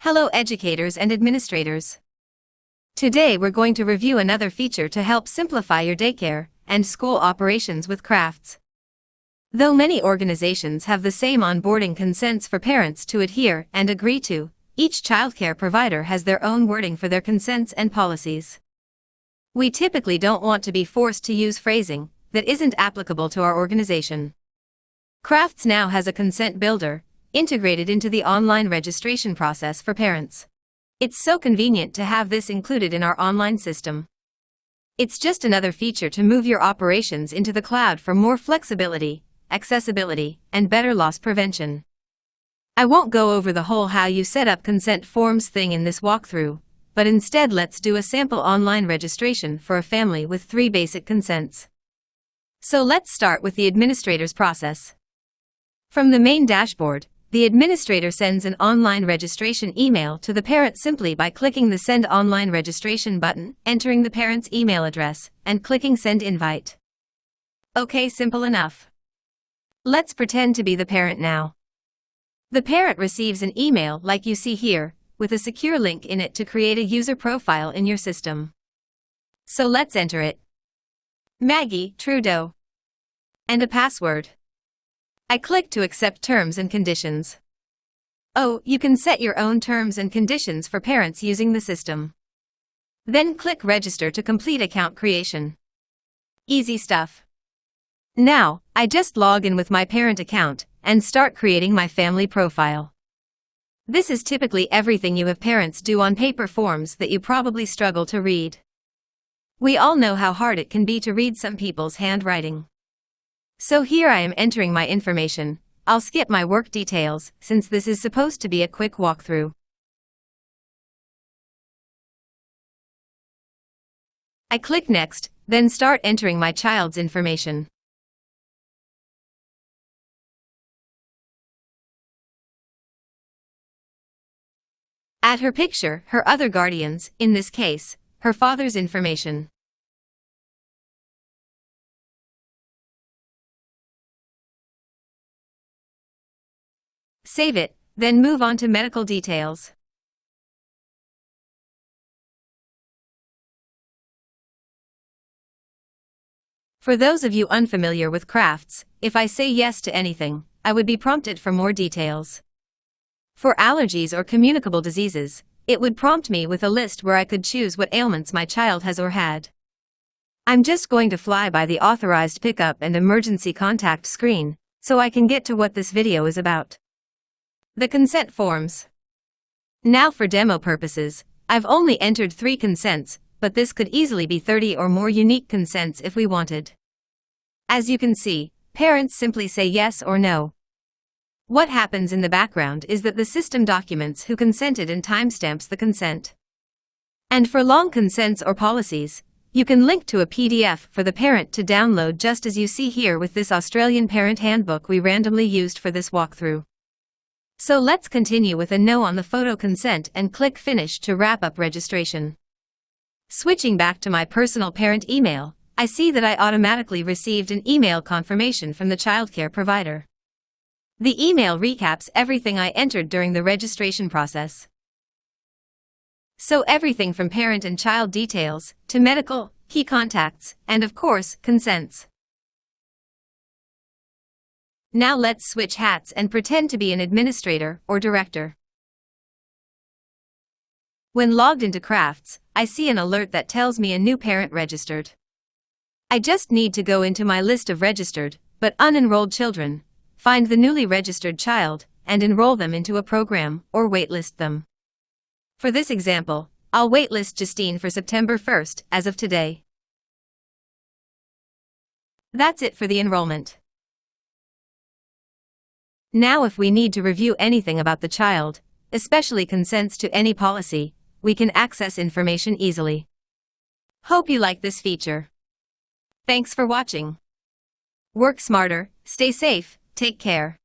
Hello educators and administrators. Today we're going to review another feature to help simplify your daycare and school operations with CRAFTS. Though many organizations have the same onboarding consents for parents to adhere and agree to, each childcare provider has their own wording for their consents and policies. We typically don't want to be forced to use phrasing that isn't applicable to our organization. CRAFTS now has a consent builder integrated into the online registration process for parents. It's so convenient to have this included in our online system. It's just another feature to move your operations into the cloud for more flexibility, accessibility, and better loss prevention. I won't go over the whole how you set up consent forms thing in this walkthrough, but instead let's do a sample online registration for a family with 3 basic consents. So let's start with the administrator's process. From the main dashboard, the administrator sends an online registration email to the parent simply by clicking the Send Online Registration button, entering the parent's email address, and clicking Send Invite. Okay, simple enough. Let's pretend to be the parent now. The parent receives an email like you see here, with a secure link in it to create a user profile in your system. So let's enter it. Maggie Trudeau. And a password. I click to accept terms and conditions. Oh, you can set your own terms and conditions for parents using the system. Then click Register to complete account creation. Easy stuff. Now, I just log in with my parent account and start creating my family profile. This is typically everything you have parents do on paper forms that you probably struggle to read. We all know how hard it can be to read some people's handwriting. So here I am entering my information. I'll skip my work details, since this is supposed to be a quick walkthrough. I click Next, then start entering my child's information. Add her picture, her other guardians, in this case, her father's information. Save it, then move on to medical details. For those of you unfamiliar with CRAFTS, if I say yes to anything, I would be prompted for more details. For allergies or communicable diseases, it would prompt me with a list where I could choose what ailments my child has or had. I'm just going to fly by the authorized pickup and emergency contact screen, so I can get to what this video is about. The consent forms. Now for demo purposes, I've only entered 3 consents, but this could easily be 30 or more unique consents if we wanted. As you can see, parents simply say yes or no. What happens in the background is that the system documents who consented and timestamps the consent. And for long consents or policies, you can link to a PDF for the parent to download, just as you see here with this Australian parent handbook we randomly used for this walkthrough. So let's continue with a no on the photo consent and click Finish to wrap up registration. Switching back to my personal parent email, I see that I automatically received an email confirmation from the childcare provider. The email recaps everything I entered during the registration process. So everything from parent and child details, to medical, key contacts, and of course, consents. Now let's switch hats and pretend to be an administrator or director. When logged into CRAFTS, I see an alert that tells me a new parent registered. I just need to go into my list of registered, but unenrolled children, find the newly registered child, and enroll them into a program, or waitlist them. For this example, I'll waitlist Justine for September 1st, as of today. That's it for the enrollment. Now if we need to review anything about the child, especially consents to any policy, we can access information easily. Hope you like this feature. Thanks for watching. Work smarter, stay safe, take care.